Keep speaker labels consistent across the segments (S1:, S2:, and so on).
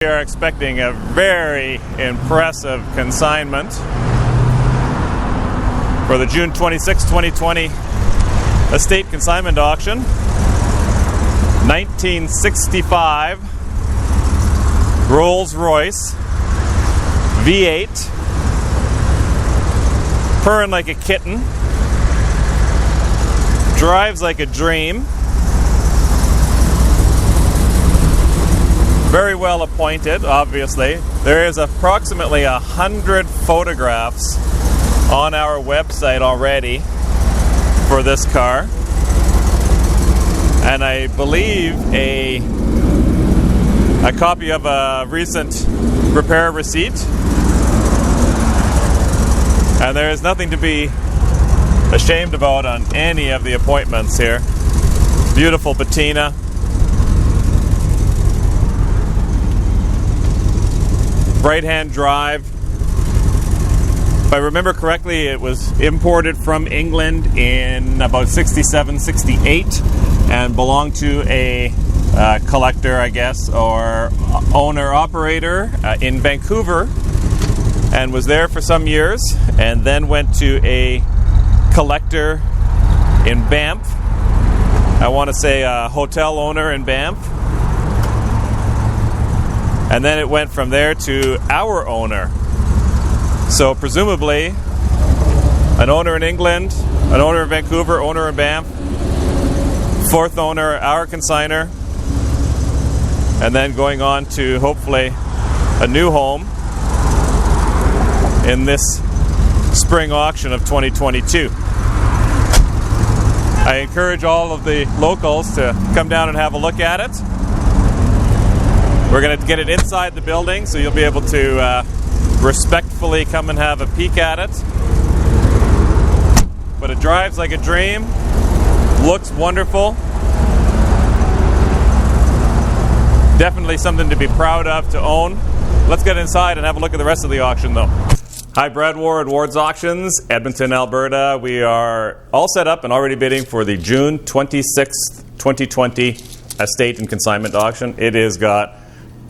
S1: We are expecting a very impressive consignment for the June 26, 2020 estate consignment auction. 1965 Rolls-Royce V8, purring like a kitten, drives like a dream. Very well appointed, obviously. There is approximately 100 photographs on our website already for this car. And I believe a copy of a recent repair receipt. And there is nothing to be ashamed about on any of the appointments here. Beautiful patina. Right-hand drive. If I remember correctly, it was imported from England in about 67, 68 and belonged to a collector, I guess, or owner-operator in Vancouver, and was there for some years, and then went to a collector in Banff. I want to say a hotel owner in Banff. And then it went from there to our owner. So presumably, an owner in England, an owner in Vancouver, owner in Banff, fourth owner, our consigner, and then going on to hopefully a new home in this spring auction of 2022. I encourage all of the locals to come down and have a look at it. We're going to get it inside the building, so you'll be able to respectfully come and have a peek at it. But it drives like a dream, looks wonderful. Definitely something to be proud of to own. Let's get inside and have a look at the rest of the auction, though. Hi, Brad Ward, Ward's Auctions, Edmonton, Alberta. We are all set up and already bidding for the June 26th, 2020 estate and consignment auction. It has got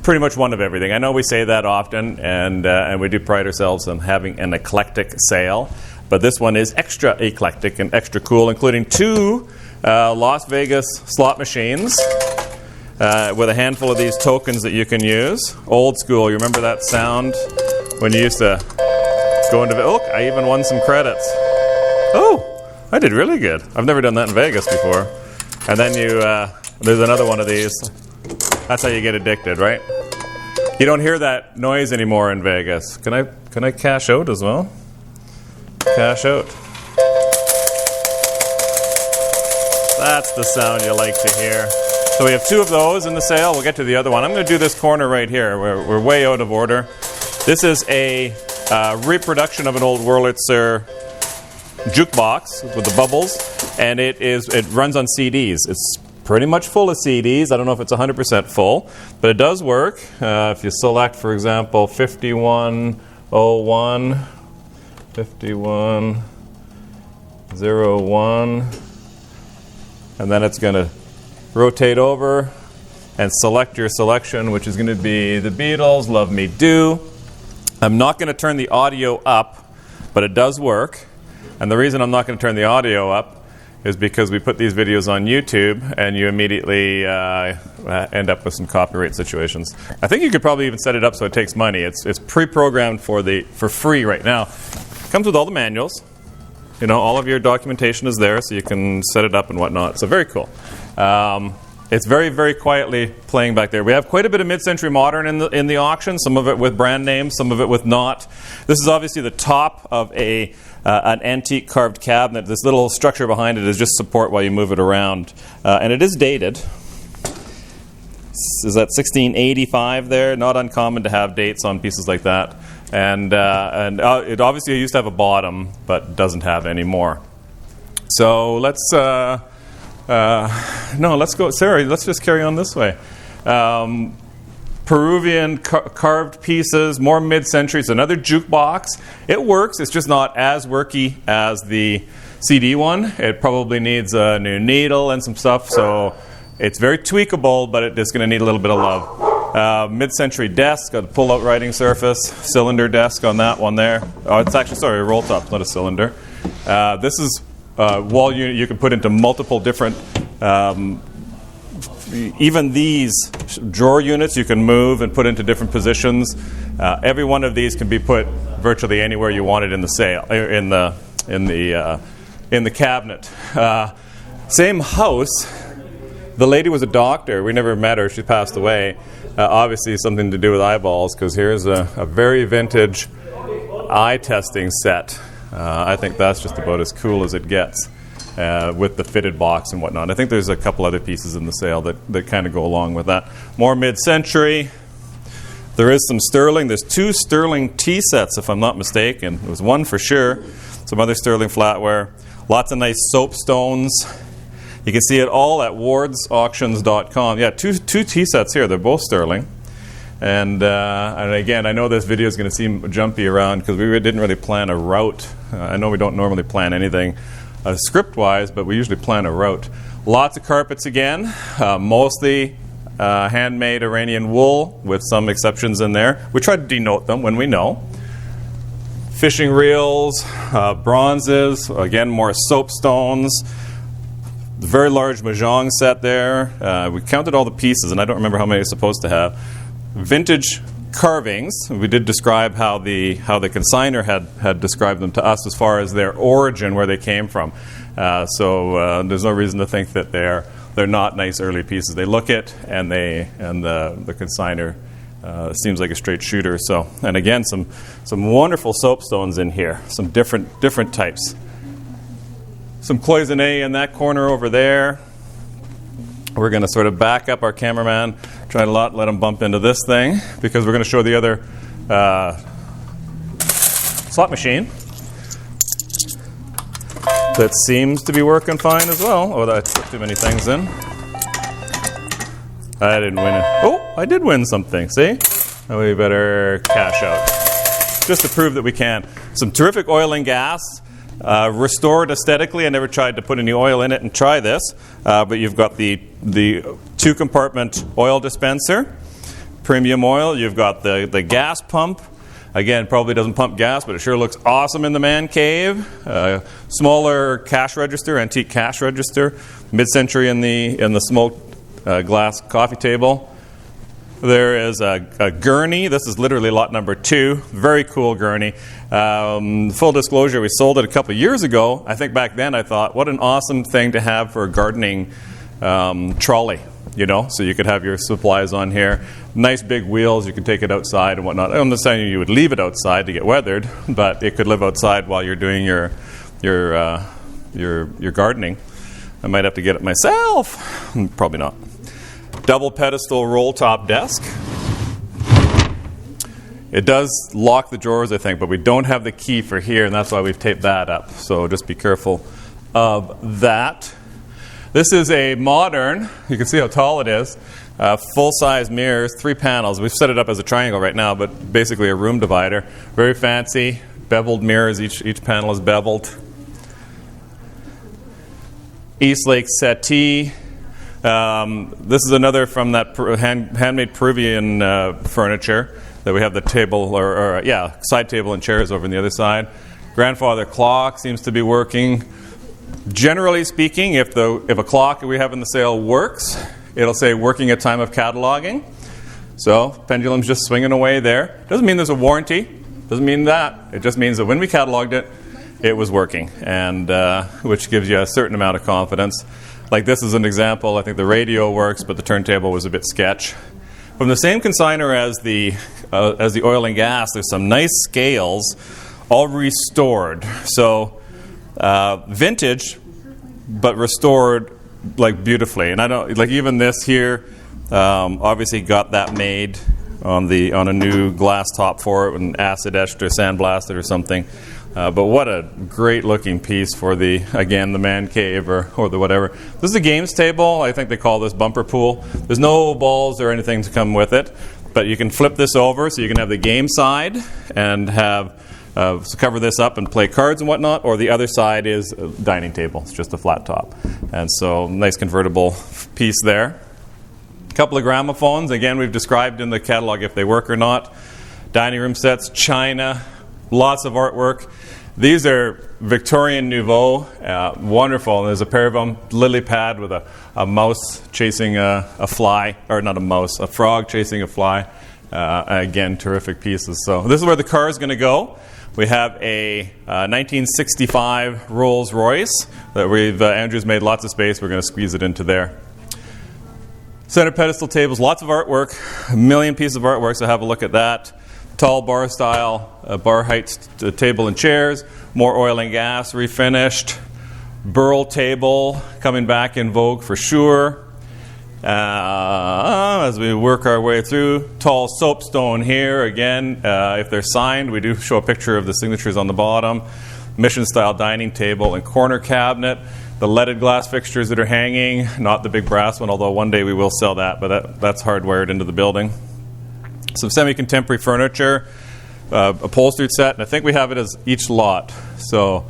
S1: pretty much one of everything. I know we say that often, and we do pride ourselves on having an eclectic sale, but this one is extra eclectic and extra cool, including two Las Vegas slot machines with a handful of these tokens that you can use. Old school. You remember that sound when you used to go into... Oh, I even won some credits. Oh, I did really good. I've never done that in Vegas before. And then there's another one of these. That's how you get addicted, right? You don't hear that noise anymore in Vegas. Can I cash out as well? Cash out. That's the sound you like to hear. So we have two of those in the sale. We'll get to the other one. I'm going to do this corner right here. We're way out of order. This is a reproduction of an old Wurlitzer jukebox with the bubbles, and it runs on CDs. It's pretty much full of CDs. I don't know if it's 100% full, but it does work. If you select, for example, 5101, 5101, and then it's going to rotate over and select your selection, which is going to be the Beatles, Love Me Do. I'm not going to turn the audio up, but it does work. And the reason I'm not going to turn the audio up is because we put these videos on YouTube, and you immediately end up with some copyright situations. I think you could probably even set it up so it takes money. It's pre-programmed for free right now. It comes with all the manuals. You know, all of your documentation is there, so you can set it up and whatnot. So very cool. It's very, very quietly playing back there. We have quite a bit of mid-century modern in the auction, some of it with brand names, some of it with not. This is obviously the top of an antique carved cabinet. This little structure behind it is just support while you move it around. And it is dated. Is that 1685 there? Not uncommon to have dates on pieces like that. And it obviously used to have a bottom, but doesn't have anymore. So let's go. Sarah, let's just carry on this way. Peruvian carved pieces, more mid-century. It's another jukebox. It works. It's just not as worky as the CD one. It probably needs a new needle and some stuff. So it's very tweakable, but it's going to need a little bit of love. Mid-century desk, got a pull-out writing surface, cylinder desk on that one there. Oh, it's actually, sorry, a roll top, not a cylinder. This is a wall unit you can put into multiple different, even these drawer units you can move and put into different positions. Every one of these can be put virtually anywhere you want it in the in the cabinet. Same house. The lady was a doctor. We never met her. She passed away. Obviously something to do with eyeballs, because here's a very vintage eye testing set. I think that's just about as cool as it gets with the fitted box and whatnot. I think there's a couple other pieces in the sale that kind of go along with that. More mid-century. There is some sterling. There's 2 sterling tea sets, if I'm not mistaken. There was one for sure. Some other sterling flatware. Lots of nice soapstones. You can see it all at wardsauctions.com. Yeah, two tea sets here. They're both sterling. And again, I know this video is going to seem jumpy around because we didn't really plan a route. I know we don't normally plan anything script-wise, but we usually plan a route. Lots of carpets again, mostly handmade Iranian wool with some exceptions in there. We try to denote them when we know. Fishing reels, bronzes, again more soapstones. Very large mahjong set there. We counted all the pieces, and I don't remember how many it's supposed to have. Vintage carvings. We did describe how the consignor had described them to us as far as their origin, where they came from. So there's no reason to think that they're not nice early pieces. They look it, and the consignor seems like a straight shooter. So, and again, some wonderful soapstones in here. Some different types. Some cloisonne in that corner over there. We're going to sort of back up our cameraman, try to let him bump into this thing, because we're going to show the other slot machine that seems to be working fine as well. Oh, I put too many things in. I didn't win it. Oh, I did win something, see? Now we better cash out. Just to prove that we can. Some terrific oil and gas. Restored aesthetically. I never tried to put any oil in it and try this, but you've got the 2-compartment oil dispenser, premium oil. You've got the gas pump. Again, probably doesn't pump gas, but it sure looks awesome in the man cave. Smaller cash register, antique cash register, mid-century in the smoked glass coffee table. There is a gurney. This is literally lot number 2. Very cool gurney. Full disclosure, we sold it a couple of years ago. I think back then I thought, what an awesome thing to have for a gardening trolley. So you could have your supplies on here. Nice big wheels. You can take it outside and whatnot. I'm not saying you would leave it outside to get weathered, but it could live outside while you're doing your gardening. I might have to get it myself. Probably not. Double pedestal roll top desk. It does lock the drawers, I think, but we don't have the key for here, and that's why we've taped that up. So just be careful of that. This is a modern, you can see how tall it is, full-size mirrors, 3 panels. We've set it up as a triangle right now, but basically a room divider. Very fancy, beveled mirrors. Each panel is beveled. Eastlake settee. This is another from that handmade Peruvian furniture that we have the table, side table and chairs over on the other side. Grandfather clock seems to be working. Generally speaking, if a clock we have in the sale works, it'll say working at time of cataloging. So pendulum's just swinging away there. Doesn't mean there's a warranty. Doesn't mean that. It just means that when we cataloged it, it was working, and which gives you a certain amount of confidence. Like this is an example. I think the radio works, but the turntable was a bit sketch. From the same consignor as the oil and gas, there's some nice scales, all restored. So vintage, but restored like beautifully. And I don't like even this here. Obviously got that made on a new glass top for it, and acid etched or sandblasted or something. But what a great looking piece for the man cave or the whatever. This is a games table. I think they call this bumper pool. There's no balls or anything to come with it, but you can flip this over so you can have the game side and have cover this up and play cards and whatnot, or the other side is a dining table. It's just a flat top. And so nice convertible piece there. couple of gramophones. Again, we've described in the catalog if they work or not. Dining room sets, china, lots of artwork. These are Victorian Nouveau, wonderful. There's a pair of them, lily pad with a mouse chasing a fly, or not a mouse, a frog chasing a fly. Again, terrific pieces. So this is where the car is going to go. We have a 1965 Rolls Royce that Andrew's made lots of space. We're going to squeeze it into there. Center pedestal tables, lots of artwork, a million pieces of artwork, so have a look at that. Tall bar style, bar height table and chairs, more oil and gas refinished, burl table coming back in vogue for sure. As we work our way through, tall soapstone here again. If they're signed, we do show a picture of the signatures on the bottom. Mission style dining table and corner cabinet. The leaded glass fixtures that are hanging, not the big brass one, although one day we will sell that, but that's hardwired into the building. Some semi-contemporary furniture, upholstered set, and I think we have it as each lot. So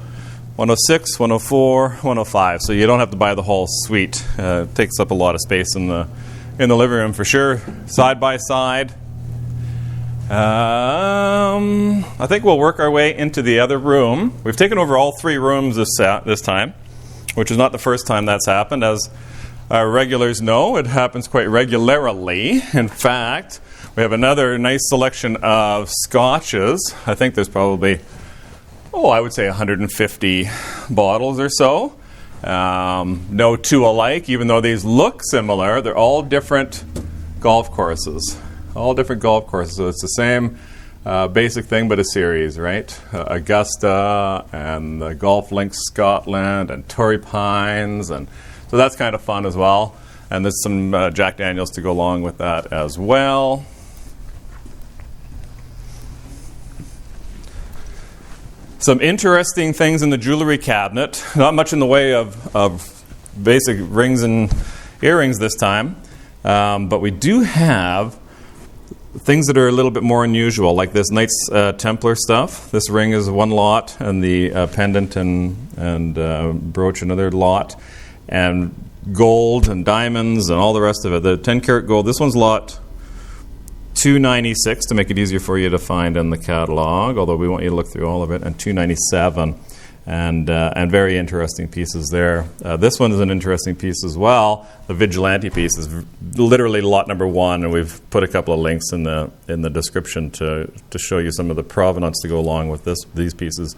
S1: 106, 104, 105. So you don't have to buy the whole suite. It takes up a lot of space in the living room for sure. Side by side. I think we'll work our way into the other room. We've taken over all three rooms this time, which is not the first time that's happened. As our regulars know, it happens quite regularly. In fact, we have another nice selection of scotches. I think there's probably, I would say 150 bottles or so. No two alike, even though these look similar. They're all different golf courses. All different golf courses. So it's the same basic thing, but a series, right? Augusta and the Golf Links Scotland and Torrey Pines. And so that's kind of fun as well. And there's some Jack Daniels to go along with that as well. Some interesting things in the jewelry cabinet. Not much in the way of basic rings and earrings this time. But we do have things that are a little bit more unusual, like this Knights Templar stuff. This ring is one lot, and the pendant and brooch another lot. And gold and diamonds and all the rest of it. The 10-karat gold, this one's lot 296 to make it easier for you to find in the catalog, although we want you to look through all of it, and 297, and very interesting pieces there. This one is an interesting piece as well. The Vigilante piece is literally lot number 1, and we've put a couple of links in the description to show you some of the provenance to go along with these pieces.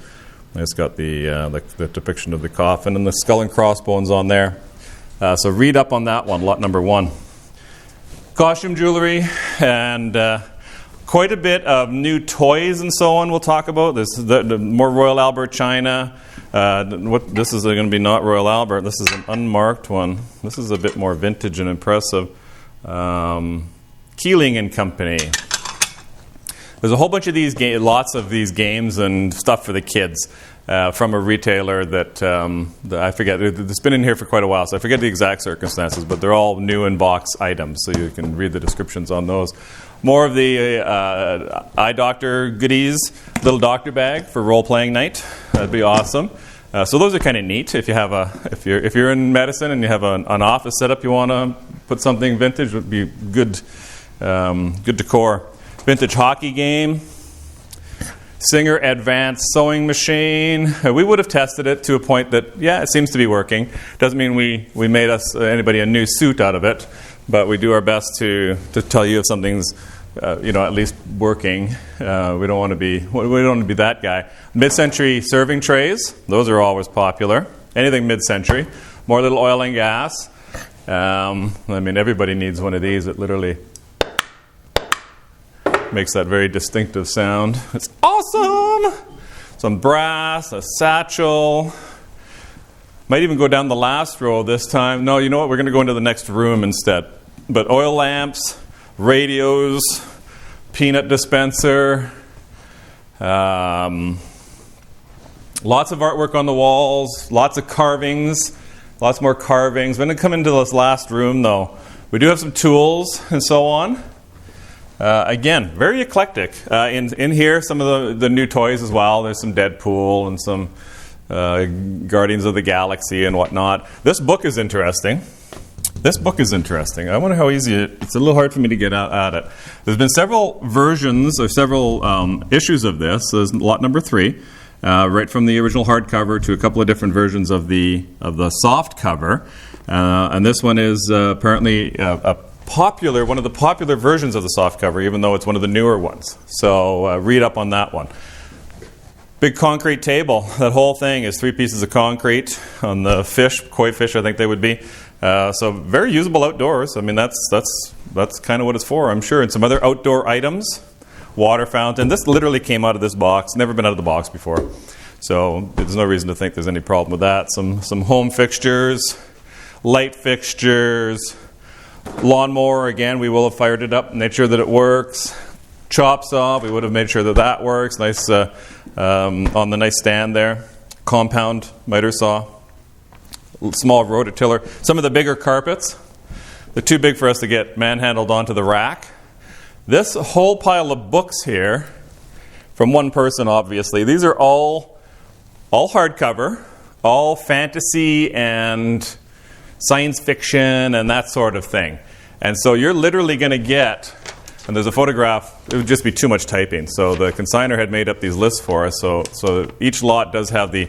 S1: It's got the depiction of the coffin and the skull and crossbones on there. So read up on that one, lot number 1. Costume jewelry and quite a bit of new toys and so on we'll talk about. This is the more Royal Albert china. This is going to be not Royal Albert. This is an unmarked one. This is a bit more vintage and impressive. Keeling and Company. There's a whole bunch of these lots of these games and stuff for the kids from a retailer that I forget. It's been in here for quite a while, so I forget the exact circumstances, but they're all new in box items, so you can read the descriptions on those. More of the eye doctor goodies, little doctor bag for role-playing night. That'd be awesome. So those are kind of neat. If you're in medicine and you have an office setup, you want to put something vintage, would be good decor. Vintage hockey game. Singer Advanced Sewing Machine. We would have tested it to a point that, it seems to be working. Doesn't mean we made anybody a new suit out of it, but we do our best to tell you if something's at least working. We don't want to be that guy. Mid-century serving trays. Those are always popular. Anything mid-century. More little oil and gas. Everybody needs one of these. It literally makes that very distinctive sound. It's awesome! Some brass, a satchel. Might even go down the last row this time. No, you know what? We're going to go into the next room instead. But oil lamps, radios, peanut dispenser, lots of artwork on the walls, lots of carvings, lots more carvings. We're going to come into this last room, though. We do have some tools and so on. Again, very eclectic. In here, some of the new toys as well. There's some Deadpool and some Guardians of the Galaxy and whatnot. This book is interesting. This book is interesting. I wonder how easy it's a little hard for me to get out at it. There's been several versions or several issues of this. There's lot number 3, right from the original hardcover to a couple of different versions of the soft cover. And this one is apparently one of the popular versions of the soft cover, even though it's one of the newer ones. So read up on that one. Big concrete table. That whole thing is 3 pieces of concrete on the fish, koi fish, I think they would be. So very usable outdoors. I mean, that's kind of what it's for, I'm sure. And some other outdoor items, water fountain. This literally came out of this box. Never been out of the box before. So there's no reason to think there's any problem with that. Some home fixtures, light fixtures, lawnmower. Again, we will have fired it up and made sure that it works. Chop saw, we would have made sure that that works. Nice on the nice stand there. Compound miter saw. Small rototiller. Some of the bigger carpets, they're too big for us to get manhandled onto the rack. This whole pile of books here, from one person obviously, these are all hardcover, all fantasy and science fiction and that sort of thing. And so you're literally going to get, and there's a photograph, it would just be too much typing. So the consignor had made up these lists for us. So each lot does have the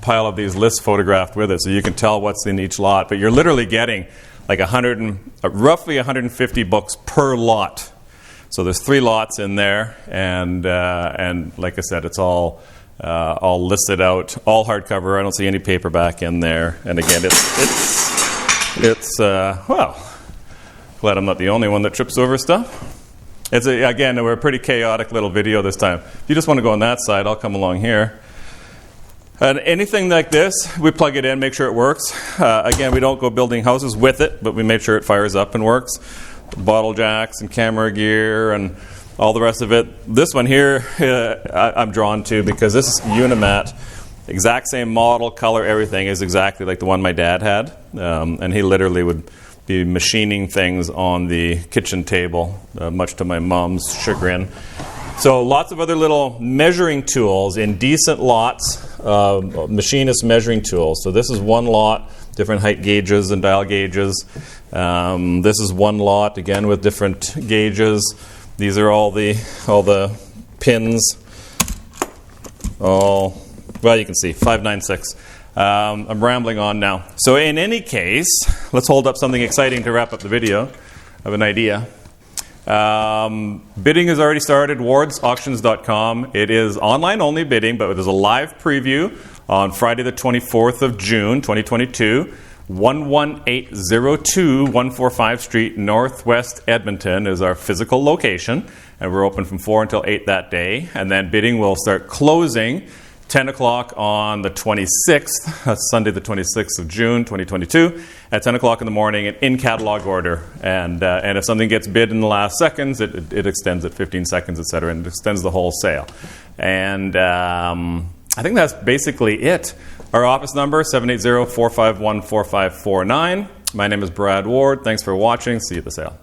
S1: pile of these lists photographed with it, so you can tell what's in each lot. But you're literally getting like roughly 150 books per lot. So there's 3 lots in there, and like I said, it's all listed out, all hardcover. I don't see any paperback in there. And again, it's well, glad I'm not the only one that trips over stuff. Again, we're a pretty chaotic little video this time. If you just want to go on that side, I'll come along here. And anything like this, we plug it in, make sure it works. Again, we don't go building houses with it, but we made sure it fires up and works. Bottle jacks and camera gear and all the rest of it. This one here, I'm drawn to because this is Unimat. Exact same model, color, everything is exactly like the one my dad had. And he literally would be machining things on the kitchen table, much to my mom's chagrin. So lots of other little measuring tools in decent lots, machinist measuring tools. So this is one lot, different height gauges and dial gauges. This is one lot, again with different gauges. These are all the pins. Well, you can see, 596. I'm rambling on now. So in any case, let's hold up something exciting to wrap up the video. I have an idea. Bidding has already started, wardsauctions.com. It is online only bidding, but there's a live preview on Friday the 24th of June 2022. 11802 145 Street, Northwest Edmonton is our physical location, and we're open from 4 until 8 that day. And then bidding will start closing 10 o'clock on the 26th, that's Sunday the 26th of June 2022, at 10 o'clock in the morning in catalog order. And if something gets bid in the last seconds, it extends at 15 seconds, etc., and it extends the whole sale. And I think that's basically it. Our office number, 780-451-4549. My name is Brad Ward. Thanks for watching. See you at the sale.